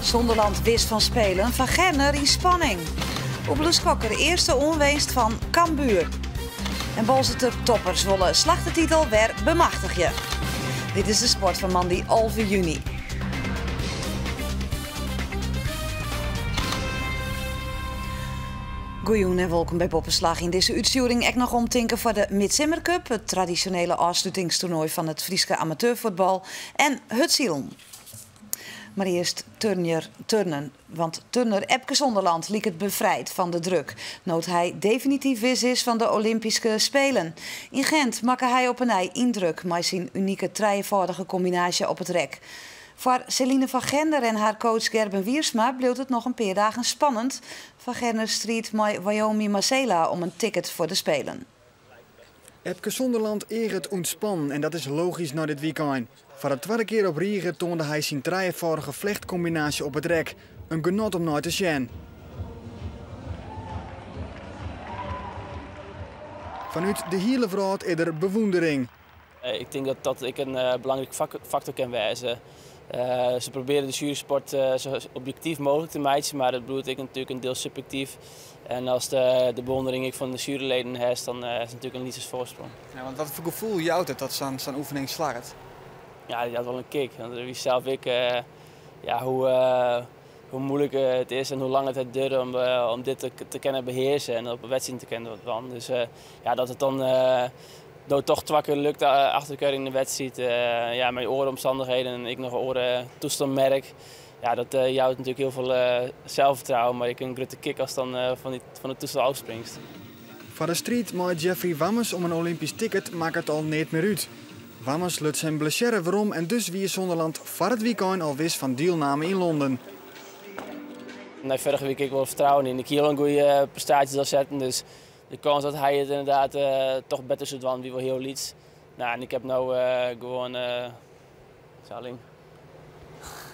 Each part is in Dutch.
Zonderland wist van spelen, Van Gerner in spanning. Oebele Skokker de eerste onwinst van Cambuur. En Bolzeter toppers willen slag de titel weer bemachtig je. Dit is de sport van Mandy 11 juni. Goeien en welkom bij Poppenslag. In deze uitzending ook nog omtinken voor de Midsummer Cup, het traditionele afsluitingstoernooi van het Friese amateurvoetbal, en het Zielen. Maar eerst turnen, want turner Epke Zonderland liet het bevrijd van de druk. Nood hij definitief wis is van de Olympische Spelen. In Gent maakte hij op een indruk met zijn unieke drievoudige combinatie op het rek. Voor Celine van Gerner en haar coach Gerben Wiersma bleef het nog een paar dagen spannend. Van Gerner strijd met Wyoming Marcela om een ticket voor de Spelen. Epke Zonderland eert ontspannen en dat is logisch na dit weekend. Voor de tweede keer op Riegen toonde hij zijn drievoudige vlechtcombinatie op het rek. Een genot om naar te zien. Vanuit de hele wereld is er bewondering. Ik denk dat ik een belangrijk factor kan wijzen. Ze proberen de jurysport zo objectief mogelijk te maken, maar dat bedoelt ik natuurlijk een deel subjectief. En als de bewondering ik van de juryleden heeft, dan is het natuurlijk een liefdes voorsprong. Ja, want wat voor gevoel jouwt het dat zo'n oefening slaagt? Ja, die had wel een kick. Want wie zelf ik, hoe moeilijk het is en hoe lang het duurt om dit te kunnen beheersen en op een wedstrijd te kennen van. Dus dat het dan door toch twee keer lukt achter elkaar in de wedstrijd, met ooromstandigheden en ik nog orentoestand merk. Ja, dat jouwt natuurlijk heel veel zelfvertrouwen, maar je kunt een grote kick als dan van de toestel afspringst. Voor de strijd met Jeffrey Wammes om een Olympisch ticket maakt het al niet meer uit. Wammes lukt zijn blessure waarom en dus wie Zonderland voor het weekend al wist van deelname in Londen. Nee, vorige week ik wel vertrouwen in. Ik hier een goede prestatie zal zetten, dus de kans dat hij het inderdaad toch beter zou doen, wie wel heel liet. Nou, en ik heb nou gewoon Charling.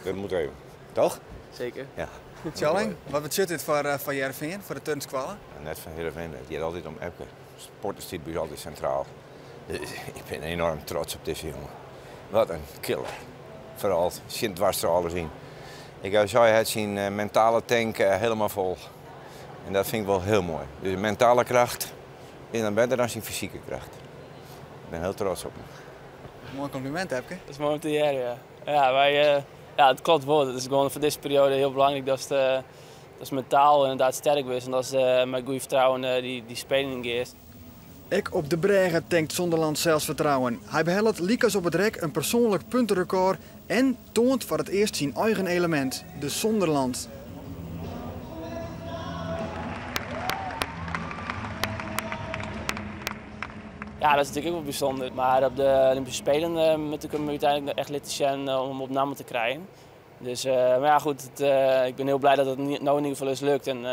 Dat moet even, toch? Zeker. Ja. Charling, wat betekent dit voor Heerenveen, voor de turnskwallen? Net van Heerenveen, die had altijd om Epke. Sport is bij ons altijd centraal. Ik ben enorm trots op deze jongen. Wat een killer. Vooral sint dwars er alles in. Ik zou het zijn mentale tank helemaal vol. En dat vind ik wel heel mooi. Dus mentale kracht is dan beter dan zijn fysieke kracht. Ik ben heel trots op hem. Mooi compliment, Epke. Dat is mooi te jaren, ja. Het klopt wel. Het is gewoon voor deze periode heel belangrijk dat is mentaal inderdaad sterk is en dat is met goede vertrouwen die spelen ingeeft. Ook op de bregen tankt Zonderland zelfvertrouwen. Hij behelt liekers op het rek een persoonlijk puntenrecord en toont voor het eerst zijn eigen element, de Zonderland. Ja, dat is natuurlijk ook wel bijzonder. Maar op de Olympische Spelen moet ik hem uiteindelijk echt laten zien om hem op naam te krijgen. Dus, maar ja, goed, ik ben heel blij dat het nou in ieder geval eens lukt. En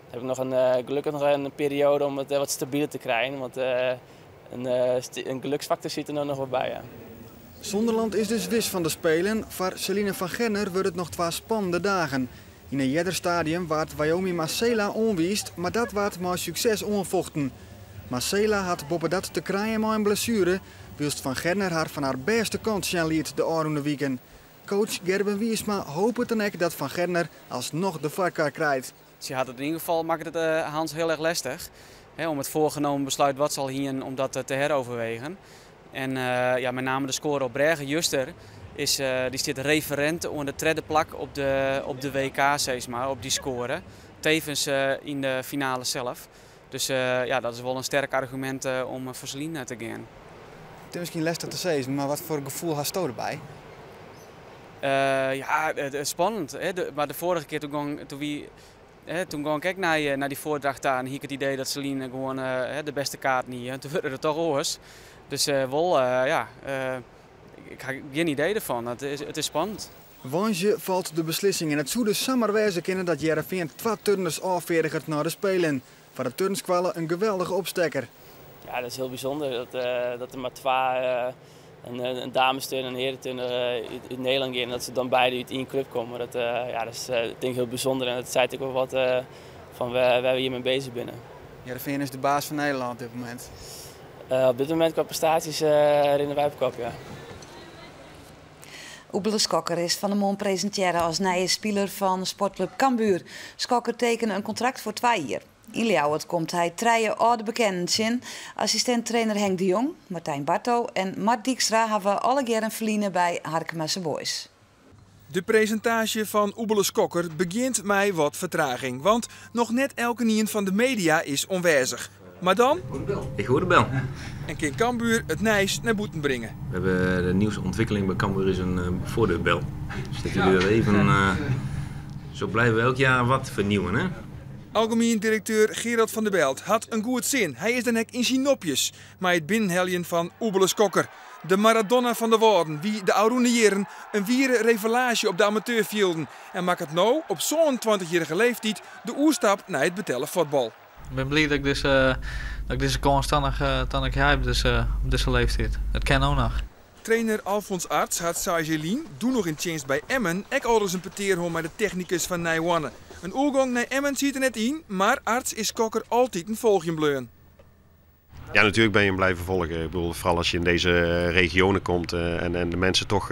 heb ik nog gelukkig nog een periode om het wat stabieler te krijgen. Want een geluksfactor zit er nog wel bij. Ja. Zonderland is dus wis van de Spelen. Voor Celine van Gerner wordt het nog 2 spannende dagen. In een jeder stadium werd Wyoming Marcela onwiest, maar dat werd met succes onvochten. Marcela had boven dat te krijgen met een blessure, wilst Van Gerner haar van haar beste kant zien liet de aankomende weken. Coach Gerben Wiersma hoopt dan ook dat Van Gerner alsnog de varkar krijgt. Ze had het in ieder geval maakt het Hans heel erg lastig. Om het voorgenomen besluit wat zal hier om dat te heroverwegen. En met name de score op Bregen Juster die zit referent onder de tweede plak op de WK, zeg maar, op die score. Tevens in de finale zelf. Dus dat is wel een sterk argument om voor Celine te gaan. Het is misschien lastig te zeggen, maar wat voor gevoel had je erbij? Spannend. Maar de vorige keer toen ging ik naar die voordracht daar en had ik het idee dat Celine gewoon de beste kaart niet had. Toen werd het toch oors. Dus ik heb geen idee ervan. Het is spannend. Woensdag valt de beslissing en het zou dus zomaar wezen kunnen dat Heerenveen 2 turners afvaardigt naar de Spelen. Voor de turnskwallen een geweldige opstekker. Ja, dat is heel bijzonder dat er maar 2, een damesturn en een herenturn uit Nederland gaan en dat ze dan beide uit één club komen. Dat is denk ik heel bijzonder en dat zei ik ook wat van waar we hiermee bezig zijn. Heerenveen is de baas van Nederland op dit moment. Op dit moment qua prestaties in de Wijpkop, ja. Oebele Skokker is van de Mon presenteren als nieuwe speler van sportclub Cambuur. Skokker tekende een contract voor 2 jaar. In Ljouwert komt hij 3 oude bekenden in. Assistent-trainer Henk de Jong, Martijn Barto en Mart Dijkstra hebben alle jaren verliezen bij Harkemasse Boys. De presentatie van Oebele Skokker begint met wat vertraging, want nog net elke nien van de media is onwijzig. Maar dan? Ik hoor de bel. En kan Cambuur het nijs naar boeten brengen. We hebben de nieuwste ontwikkeling bij Cambuur is een voordeurbel. Dus dat jullie er even... zo blijven we elk jaar wat vernieuwen, hè? Algemeen directeur Gerard van der Belt had een goed zin. Hij is dan ook in zijn nopjes. Maar het binnenheljen van Oebele Skokker. De Maradona van de woorden, wie de oude jaren een wiere revelage op de amateur vielden. En maakt het nou op zo'n 20-jarige leeftijd de oerstap naar het betellen voetbal. Ik ben blij dat ik deze constant heb op deze leeftijd. Dat kan ook nog. Trainer Alfons Arts had Sajelien, doe nog in dienst bij Emmen, ook al eens een peteerhol met de technicus van Nijwanne. Een oorgang naar Emmen ziet er net in, maar Arts is Skokker altijd een volgje bleun. Ja, natuurlijk ben je hem blijven volgen. Ik bedoel, vooral als je in deze regionen komt en de mensen toch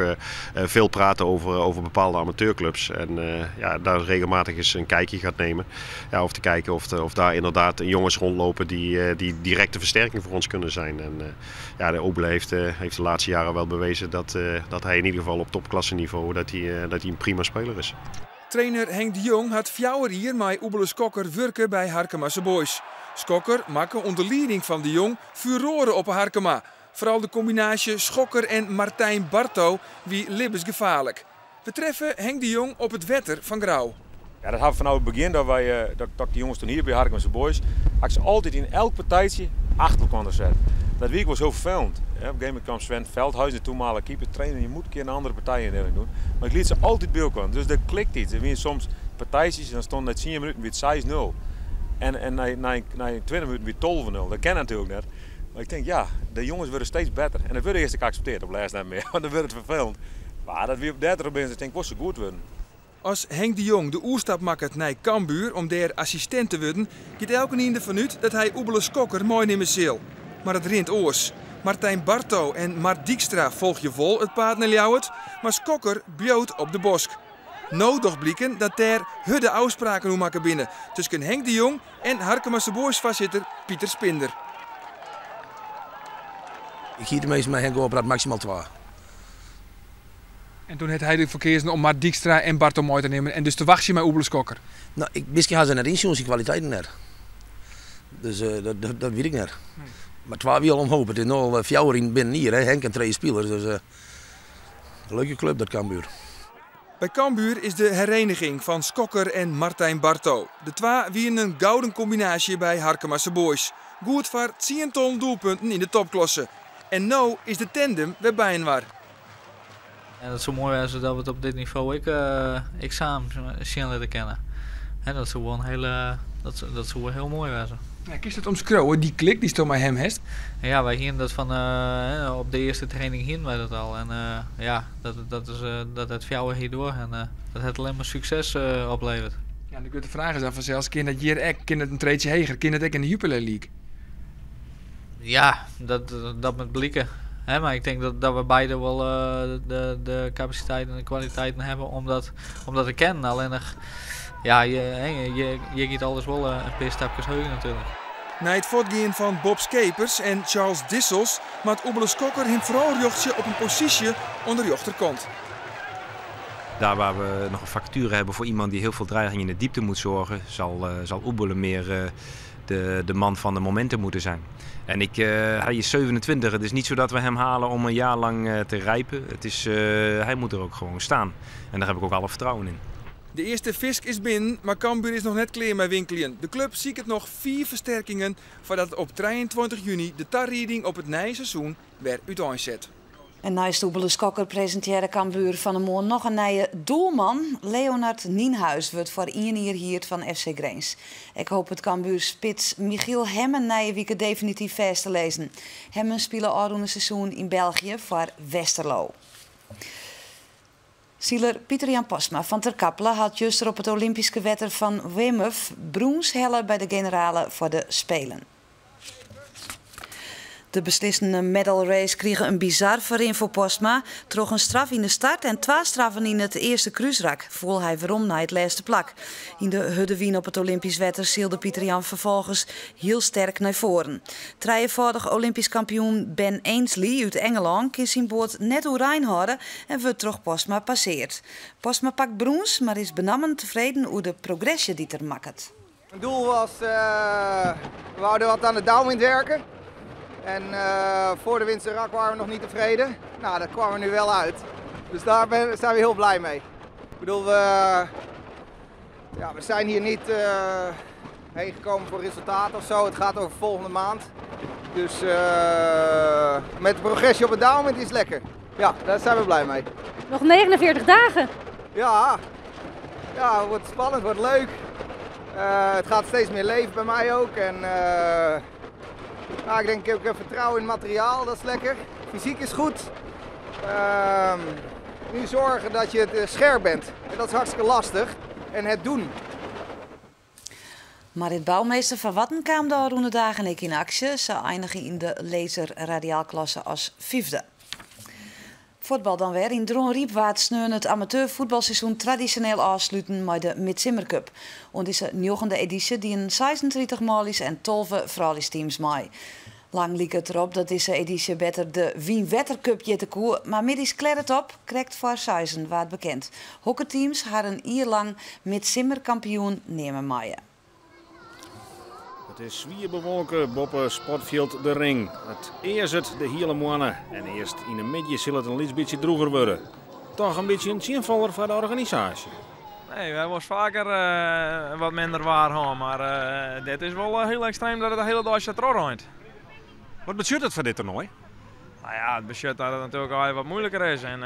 veel praten over bepaalde amateurclubs. En daar regelmatig eens een kijkje gaat nemen. Ja, of te kijken of daar inderdaad jongens rondlopen die directe versterking voor ons kunnen zijn. En de Oebele heeft de laatste jaren wel bewezen dat hij in ieder geval op topklasseniveau dat hij een prima speler is. Trainer Henk de Jong had 4 jaar met Oebele Skokker werken bij Harkemasse Boys. Skokker maakte onder leiding van de Jong furoren op Harkema. Vooral de combinatie Schokker en Martijn Barto wie levensgevaarlijk. We treffen Henk de Jong op het wetter van Grauw. Ja, dat hadden we vanaf het begin dat de jongens toen hier bij Harkemasse Boys, had ze altijd in elk partijtje achter konden zetten. Dat week was zo vervelend. Op een gegeven moment kwam Sven Veldhuizen, de toenmalige keeper, trainen. Je moet een keer een andere partij in doen. Maar ik liet ze altijd bij elkaar. Dus dat klikt iets. Er waren soms partijtjes en dan stond na 10 minuten weer 6-0. En na 20 minuten weer 12-0. Dat ken natuurlijk net. Maar ik denk, ja, de jongens worden steeds beter. En dat werd eerst geaccepteerd op laatst niet meer. Want dan werd het vervelend. Maar dat weer op 30 ben, ik denk, was ze goed worden. Als Henk de Jong de oerstap maakt naar Cambuur om daar assistent te worden, gaat elke niende vanuit dat hij Oebele Skokker mooi nemen zal. Maar het rint oors. Martijn Barto en Mart Dijkstra volg je vol het paard naar Ljouwert, maar Skokker bloot op de bosk. Nou toch blikken dat daar de afspraken hoe maken binnen tussen Henk de Jong en Harkemasse Boys voorzitter Pieter Spinder. Ik hier de meeste met Henk over maximaal 2. En toen had hij de verkeers om Mart Dijkstra en Barto mooi te nemen en dus te wacht je met Oebele Skokker. Nou, misschien gaan ze naar inzien, kwaliteiten naar. Dus dat weet ik niet. Maar 2 wil omhoog. Het is nog 4 jaar binnen hier, hè. Henk en 2 spelers. Dus een leuke club dat Cambuur. Bij Cambuur is de hereniging van Skokker en Martijn Barto. De 2 wieren een gouden combinatie bij Harkemasse Boys. Goed voor 10 doelpunten in de topklasse. En nu is de tandem weer bijeen waar. En dat is zo mooi als dat we het op dit niveau ik samen zien leren kennen. En dat zou gewoon dat zou heel mooi zijn. Ja, kies het omschreeuwen, die klik die toch met hem heeft. En ja, wij gingen dat van op de eerste training gingen wij dat al. En dat het 4 jaar hierdoor en dat het alleen maar succes oplevert. Ja, dan kun je de vraag is dan vanzelfs, kan dat hier ook, kan het een treedje heger, kan het ook in de Jupiler League? Ja, dat met blikken. He, maar ik denk dat we beide wel de capaciteiten en de kwaliteiten hebben om dat te kennen. Alleen nog, ja, je gaat alles wel een paar stapjes hoger natuurlijk. Na het voortgaan van Bob Skepers en Charles Dissels maakt Oebele Skokker hem vooral jochtje op een positie onder de rechterkant. Daar waar we nog een vacature hebben voor iemand die heel veel dreiging in de diepte moet zorgen, zal Oebele meer de man van de momenten moeten zijn. En hij is 27, het is niet zo dat we hem halen om een jaar lang te rijpen. Hij moet er ook gewoon staan. En daar heb ik ook alle vertrouwen in. De eerste fisk is binnen, maar Cambuur is nog net klaar met winkelen. De club ziet het nog 4 versterkingen voordat op 23 juni de tarrieding op het nieuwe seizoen weer uiteenzet. En naast Oebele Skokker presenteerde Cambuur van de Moon nog een nieuwe doelman. Leonard Nienhuis wordt voor 1 jaar hier van FC Greens. Ik hoop het Cambuur spits Michiel Hemmen nieuwe week definitief vast te lezen. Hemmen spelen al een seizoen in België voor Westerlo. Zieler Pieter-Jan Posma van Ter Kappelen had juist op het Olympische wetter van Weymouth brons helle bij de generale voor de Spelen. De beslissende medal race kregen een bizar verin voor Postma. Troch een straf in de start en 2 straffen in het eerste kruisrak. Voel hij waarom naar het laatste plak. In de Huddewien op het Olympisch wetter zielde Pieter Jan vervolgens heel sterk naar voren. 3-voudig Olympisch kampioen Ben Ainsley uit Engeland kiest zijn boord net oranje houden en wordt toch Postma passeert. Postma pakt brons, maar is benammen tevreden over de progressie die er maakt. Mijn doel was, we wouden wat aan de downwind werken. En voor de Winterrak waren we nog niet tevreden. Nou, dat kwam er nu wel uit. Dus daar zijn we heel blij mee. Ik bedoel, we zijn hier niet heen gekomen voor resultaten of zo. Het gaat over volgende maand. Dus met de progressie op het downwind is lekker. Ja, daar zijn we blij mee. Nog 49 dagen. Ja, het wordt spannend, het wordt leuk. Het gaat steeds meer leven bij mij ook. En, ik denk, ik heb vertrouwen in het materiaal, dat is lekker. Fysiek is goed. Nu zorgen dat je het scherp bent. En dat is hartstikke lastig. En het doen. Marit Bouwmeester van Watten kwam de roende dagen in actie. Ze eindigen in de laser radiaalklasse als 5e. Voetbal dan weer. In Dronriep waard sneun het amateurvoetbalseizoen traditioneel afsluiten met de Midsummer Cup. En deze 9e editie die een 36 malies en 12 vrouwenteams mee. Lang liep het erop dat deze editie beter de Wien Wetter Cup jette koer, maar middies klert het op, krijgt voor Seizen waard bekend. Hockeyteams hadden een jaar lang Midsummer kampioen nemen maaien. Het is zwier bewolken boven Sportfield de Ring. Het eerst het de hele mannen en eerst in de midden zal het een beetje droeger worden. Toch een beetje een zinvoller voor de organisatie. Nee, wij was vaker wat minder waar, maar dit is wel heel extreem dat het de hele dag zit rijdt. Wat betekent het voor dit toernooi? Nou ja, het betekent dat het natuurlijk al wat moeilijker is. En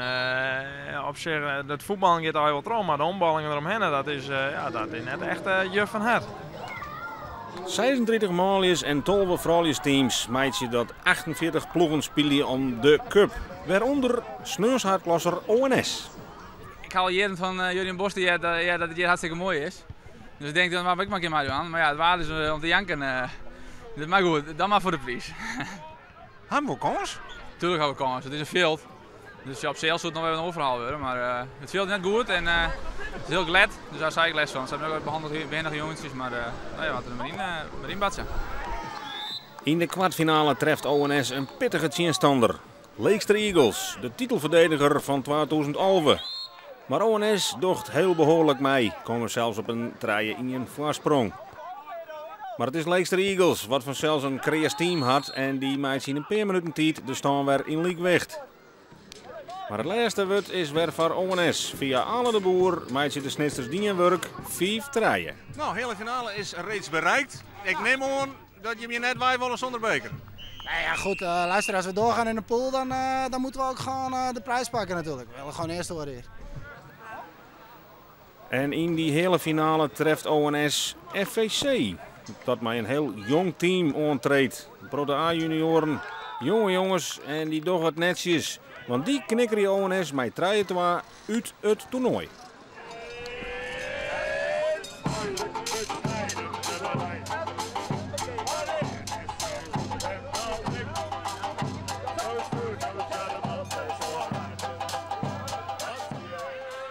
op zich, het voetbal gaat al wel trouw, maar de omballingen eromheen, dat is net echt juf van het. 36 malies en 12 vrouwenteams meid je dat 48 ploegen spelen om de cup. Waaronder sneurshaardklosser ONS. Ik haal hier van Julian Bos dat het hier hartstikke mooi is. Dus ik denk, dan mag ik maar een keer maar aan. Maar ja, het waar is om te janken. Maar goed, dan maar voor de prijs. Hebben we kans? Tuurlijk hebben we kans. Het is een veld. Dus ja, op zich zou het nog even een overhaal worden. Maar het veld is net goed en het is heel glad. Dus daar zei ik les van. Ze hebben ook behandeld weinig jongetjes, maar we hadden er maar in batsen. In de kwartfinale treft ONS een pittige tegenstander. Leekster Eagles, de titelverdediger van 2011. Maar ONS docht heel behoorlijk mee. Komen zelfs op een traaien in een voorsprong. Maar het is Leekster Eagles wat vanzelfs een creatief team had en die maakt in een paar minuten tijd de stand weer in Liekwicht. Maar het laatste wordt is weer voor ONS. Via Alle de Boer maakt ze de snitsters dienwerk 5 traaien. Nou, de hele finale is reeds bereikt. Ik neem aan dat je me net wij willen zonder beker. Nou ja, goed, luister, als we doorgaan in de pool, dan moeten we ook gewoon de prijs pakken natuurlijk. We willen gewoon eerst worden hier. En in die hele finale treft ONS FVC. Dat mij een heel jong team ontreedt. Pro de A-junioren, jonge jongens en die toch wat netjes. Want die knikkeren ONS met 3-2 uit het toernooi.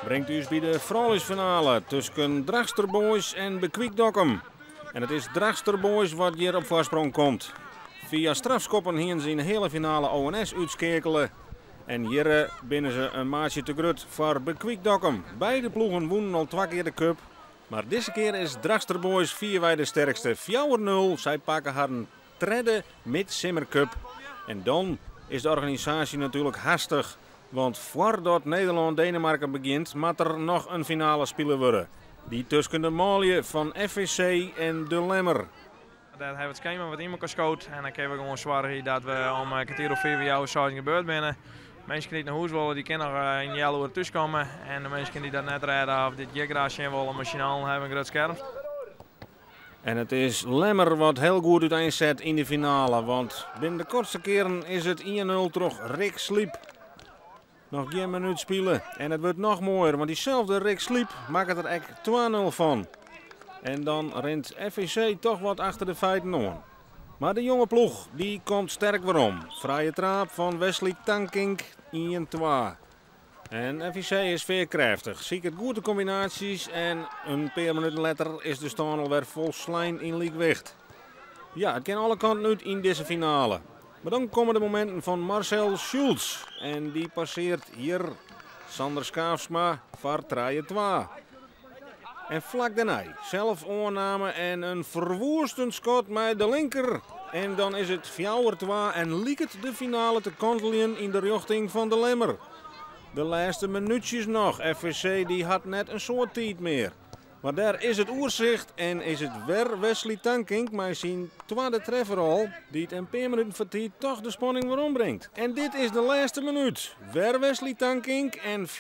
Brengt u eens bij de vrouwensfinale tussen Dragster Boys en Bekwik Dokkum. En het is Dragster Boys wat hier op voorsprong komt. Via strafskoppen hingen ze in de hele finale ONS uitschakelen. En hier binnen ze een maatje te grut voor Bekwik Dokkum. Beide ploegen wonnen al 2 keer de cup. Maar deze keer is Dragster Boys 4 de sterkste. 4-0. Zij pakken haar een 3e Midsummer Cup. En dan is de organisatie natuurlijk hastig. Want voordat Nederland-Denemarken begint, moet er nog een finale spelen worden. Die tussen de Malië van FVC en de Lemmer. Dat hebben we het schema wat iemand kan scouten. En dan kunnen we gewoon zwaar dat we om een kwartier of 4 jaar zouden gebeurd binnen. Mensen die naar huis willen, die kunnen nog in jaren uur tussenkomen. En de mensen die dat net redden of dit graag zien willen, machinaal hebben een groot scherm. En het is Lemmer wat heel goed uiteenzet in de finale. Want binnen de kortste keren is het 1-0 toch Rick Sliep. Nog geen minuut spelen en het wordt nog mooier, want diezelfde Rick Sliep maakt er echt 2-0 van. En dan rent FVC toch wat achter de feiten aan. Maar de jonge ploeg die komt sterk weer om. Vrije trap van Wesley Tankink 1-2. En FIC is veerkrachtig. Ziet het goede combinaties en een paar minuten later is de stand alweer vol slijn in Liekwicht. Ja, het kan alle kanten uit in deze finale. Maar dan komen de momenten van Marcel Schulz. En die passeert hier Sander Skaafsma voor 3-2. En vlak daarna zelf oorname en een verwoestend schot met de linker. En dan is het 4-2 en liek het de finale te kantelen in de richting van de Lemmer. De laatste minuutjes nog. FVC die had net een soort tijd meer. Maar daar is het oerzicht en is het weer Wesley Tankink met zijn tweede treffer al. Die het een paar minuten voor tijd toch de spanning weer ombrengt. En dit is de laatste minuut. Weer Wesley Tankink en 4-4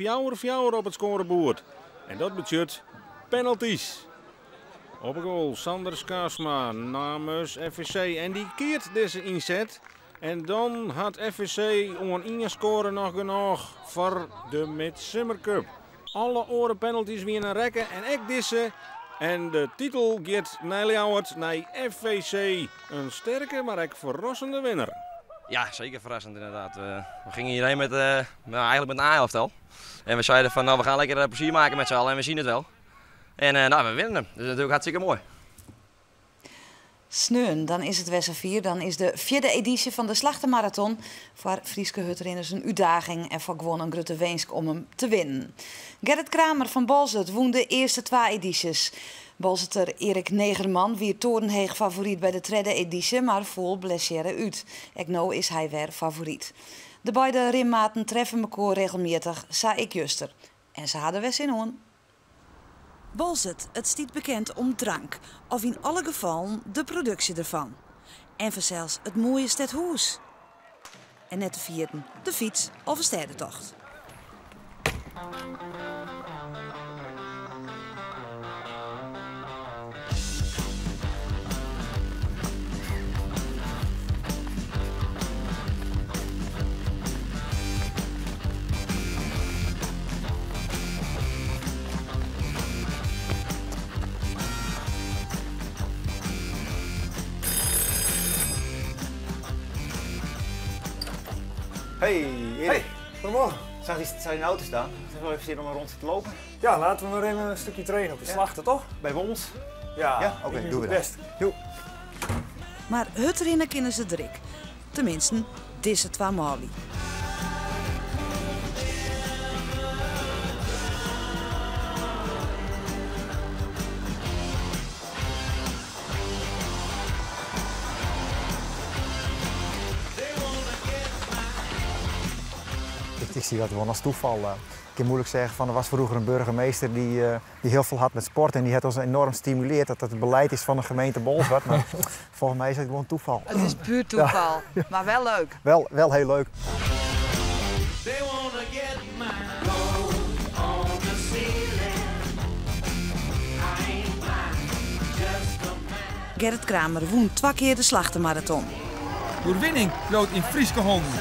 op het scorebord. En dat betekent penalties. Op een goal Sander Skaafsma namens FVC. En die keert deze inzet. En dan had FVC om een score nog genoeg voor de Midsummer Cup. Alle oren penalties weer naar rekken en ik disse. En de titel gaat naar Ljouwert, naar FVC. Een sterke, maar ook verrassende winnaar. Ja, zeker verrassend inderdaad. We gingen hierheen met, eigenlijk met een A-elftal. En we zeiden van nou, we gaan lekker plezier maken met z'n allen en we zien het wel. En nou, we winnen hem. Dat is natuurlijk hartstikke mooi. Sneun, dan is het Wesser 4. Dan is de 4e editie van de Slachtenmarathon voor Frieske Hutterinners een uitdaging en voor gewoon een grote wensk om hem te winnen. Gerrit Kramer van Bolzet woon de eerste 2 edities. Bolzeter Erik Negerman wie torenheeg favoriet bij de 3e editie, maar vol blessure uit. En nu is hij weer favoriet. De beide rimmaten treffen elkaar regelmatig, zei ik juster. En ze hadden wel zin aan. Bolzet, het stiet bekend om drank, of in alle gevallen de productie ervan. En vanzelfs het mooie stedhoes. En net te vierden, de fiets of een stedentocht. Hey, Erik. Hey, goedemorgen. Zag je in de auto staan? Zullen we even zitten om een rondje te lopen? Ja, laten we maar even een stukje trainen op de slachten, toch? Bij ons? Ja, oké, doen we dat. Best. Doe. Maar Hutterinnen kennen ze druk. Tenminste, deze 2 Mali. Ik zie dat gewoon als toeval. Ik kan moeilijk zeggen van er was vroeger een burgemeester die heel veel had met sport en die heeft ons enorm stimuleerd dat het beleid is van de gemeente Bolzwart. Maar volgens mij is het gewoon toeval. Het is puur toeval, ja. Maar wel leuk. Wel heel leuk. Gerrit Kramer won 2 keer de Slachtenmarathon. Doorwinning rood in Frieske honden.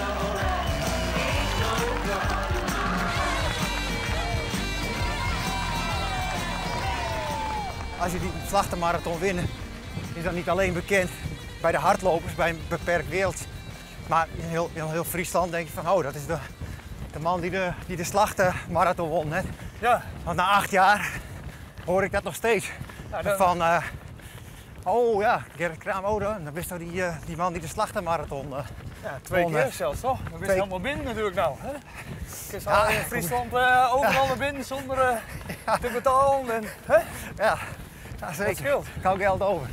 Als je die Slachtenmarathon wint, is dat niet alleen bekend bij de hardlopers, bij een beperkt wereld. Maar in heel Friesland denk je van, oh, dat is de man die de Slachtenmarathon won net. Ja. Want na 8 jaar hoor ik dat nog steeds. Ja, van, oh ja, Gerrit Kramer, oh, dan wist toch die man die de Slachtenmarathon ja, 2 won. keer zelfs, toch? Dan wist je helemaal binnen natuurlijk nou. Hè? Je kan in Friesland overal naar binnen zonder te betalen. En, hè? Ja, zeker. Dat scheelt. Ik hou geld over.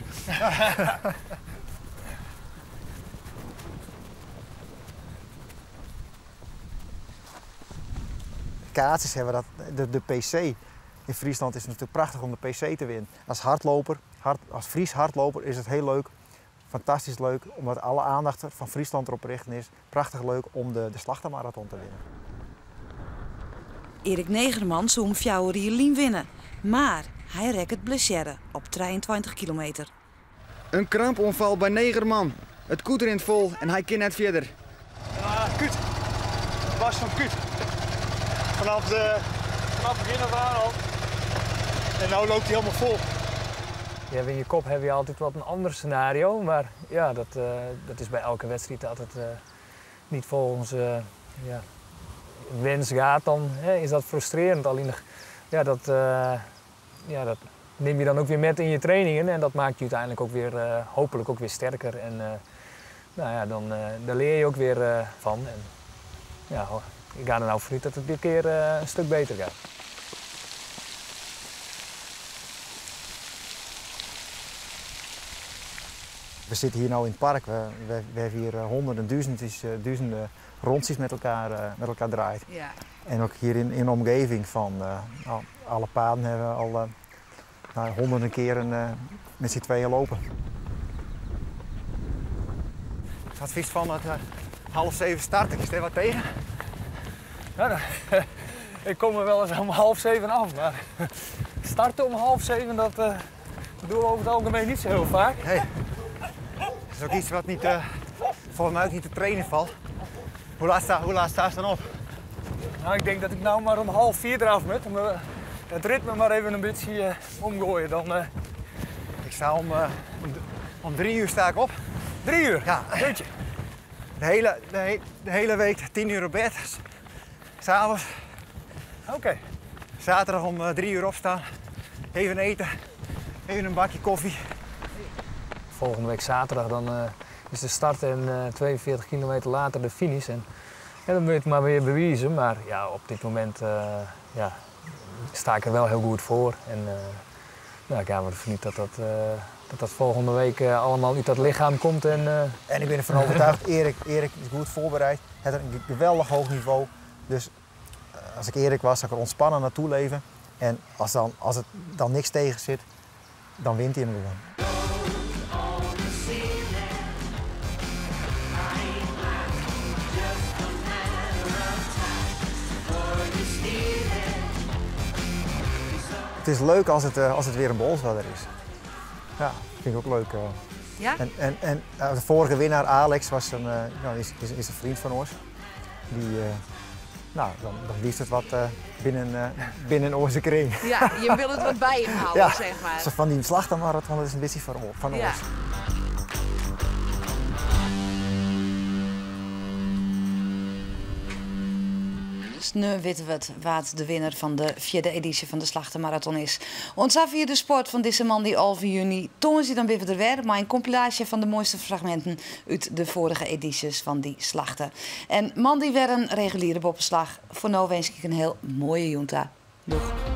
Kaartjes hebben dat de PC in Friesland is het natuurlijk prachtig om de PC te winnen. Als hardloper, als Fries hardloper is het heel leuk, fantastisch leuk, omdat alle aandacht van Friesland erop gericht is. Prachtig leuk om de Slachtenmarathon te winnen. Erik Negerman zou om Fjouwerien winnen, maar hij rekt het blessure op 23 kilometer. Een kramponval bij Negerman. Het koet erin vol en hij kan net verder. Kuut. Bas van Kuut. Vanaf het begin af aan al. En nu loopt hij helemaal vol. Ja, in je kop heb je altijd wat een ander scenario, maar ja, dat is bij elke wedstrijd altijd niet volgens wens gaat. Dan is dat frustrerend. Alleen ja, dat neem je dan ook weer met in je trainingen en dat maakt je uiteindelijk ook weer, hopelijk ook weer sterker. En nou ja, daar leer je ook weer van. En, ja, ik ga er nou vanuit dat het dit keer een stuk beter gaat. We zitten hier nu in het park. We hebben hier honderden, duizenden rondjes met elkaar draaien. Ja. En ook hier in de omgeving van alle paden hebben we al honderden keren met z'n tweeën lopen. Het advies van het 6:30 starten, is er wat tegen? Ja, ik kom er wel eens om 6:30 af, maar starten om 6:30, dat doen we over het algemeen niet zo heel vaak. Hey. Dat is ook iets wat niet, volgens mij ook niet te trainen valt. Hoe laat sta je dan op? Nou, ik denk dat ik nou maar om 3:30 eraf moet, om het ritme maar even een beetje omgooien. Dan, Ik sta om 3 uur sta ik op. 3 uur? Ja. Weet je. De hele week 10 uur op bed. S'avonds. Oké. Zaterdag om 3 uur opstaan. Even eten. Even een bakje koffie. Volgende week zaterdag dan is de start en 42 kilometer later de finish. En dan moet je het maar weer bewijzen. Maar ja, op dit moment sta ik er wel heel goed voor. En ik ga ervan uit dat volgende week allemaal uit dat lichaam komt. En ik ben ervan overtuigd, Erik is goed voorbereid. Hij heeft een geweldig hoog niveau. Dus als ik Erik was, zou ik er ontspannen naartoe leven. En als het dan niks tegen zit, dan wint hij hem gewoon. Het is leuk als het weer een bolzwadder is. Ja, vind ik ook leuk. Ja? En de vorige winnaar, Alex, is een vriend van ons. Dan liefst het wat binnen onze kring. Ja, je wil het wat bij hem houden, zeg maar. Zo van die slachtermarathon, dat is een beetje van ons. Nu weten we het wat de winnaar van de 4e editie van de Slachtermarathon is. Ons via de sport van deze man die 11 juni tonen ze dan weer er weer, maar een compilatie van de mooiste fragmenten uit de vorige edities van die slachten. En man die weer een reguliere boppenslag. Voor nu wens ik een heel mooie junta. Doeg.